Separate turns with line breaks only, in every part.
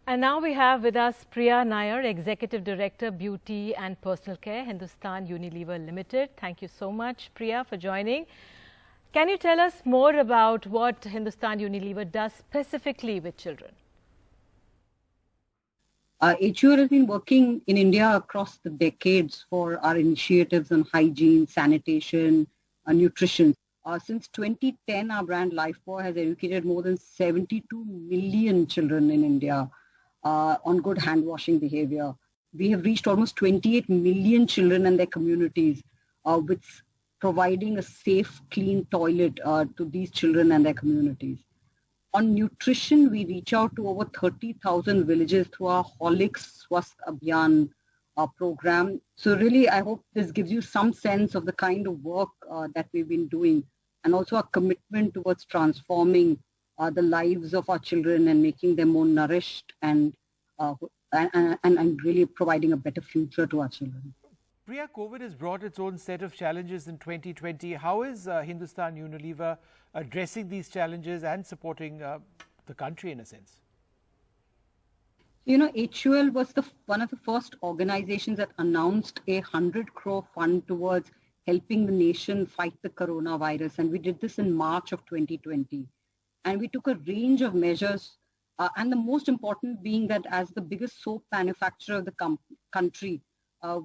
And now we have with us Priya Nair, Executive Director, Beauty and Personal Care, Hindustan Unilever Limited. Thank you so much, Priya, for joining. Can you tell us more about what Hindustan Unilever does specifically with children?
HUL has been working in India across the decades for our initiatives on hygiene, sanitation, nutrition. Since 2010, our brand Lifebuoy has educated more than 72 million children in India on good hand washing behavior. We have reached almost 28 million children and their communities with providing a safe, clean toilet to these children and their communities. On nutrition, we reach out to over 30,000 villages through our Horlicks Swasth Abhiyan program. So really, I hope this gives you some sense of the kind of work that we've been doing, and also our commitment towards transforming the lives of our children and making them more nourished and really providing a better future to our children.
Priya, COVID has brought its own set of challenges in 2020. How is Hindustan Unilever addressing these challenges and supporting the country in a sense?
You know, HUL was one of the first organizations that announced a 100 crore fund towards helping the nation fight the coronavirus. And we did this in March of 2020. And we took a range of measures. And the most important being that as the biggest soap manufacturer of the country,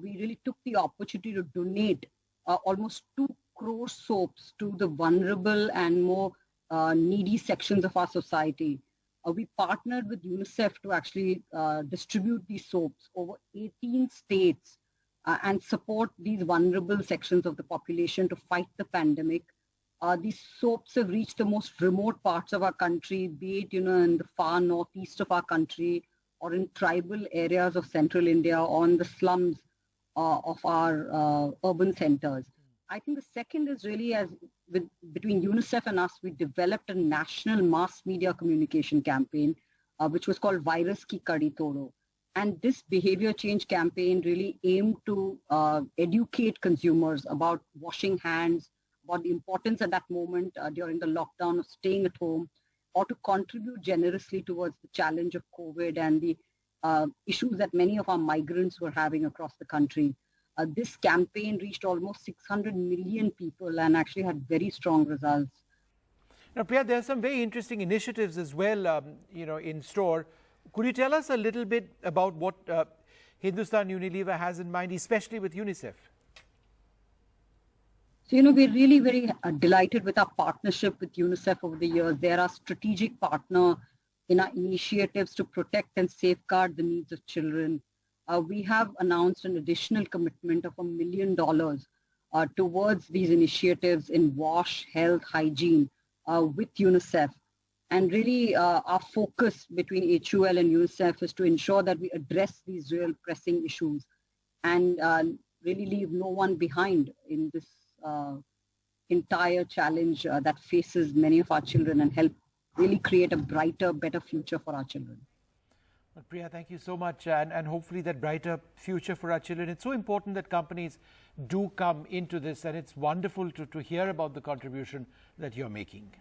we really took the opportunity to donate almost 2 crore soaps to the vulnerable and more needy sections of our society. We partnered with UNICEF to actually distribute these soaps over 18 states and support these vulnerable sections of the population to fight the pandemic. These soaps have reached the most remote parts of our country, be it in the far northeast of our country or in tribal areas of central India or in the slums of our urban centers. I think the second is really between UNICEF and us, we developed a national mass media communication campaign, which was called Virus Ki Kadi Todo. And this behavior change campaign really aimed to educate consumers about washing hands, about the importance at that moment during the lockdown of staying at home, or to contribute generously towards the challenge of COVID and the issues that many of our migrants were having across the country. This campaign reached almost 600 million people and actually had very strong results.
Now, Priya, there are some very interesting initiatives as well, in store. Could you tell us a little bit about what Hindustan Unilever has in mind, especially with UNICEF?
So, we're really very delighted with our partnership with UNICEF over the years. They're our strategic partner in our initiatives to protect and safeguard the needs of children. We have announced an additional commitment of $1 million towards these initiatives in wash, health, hygiene with UNICEF. And really our focus between HUL and UNICEF is to ensure that we address these real pressing issues and really leave no one behind in this entire challenge that faces many of our children and help really create a brighter, better future for our children.
Well, Priya, thank you so much, and hopefully that brighter future for our children. It's so important that companies do come into this, and it's wonderful to hear about the contribution that you're making.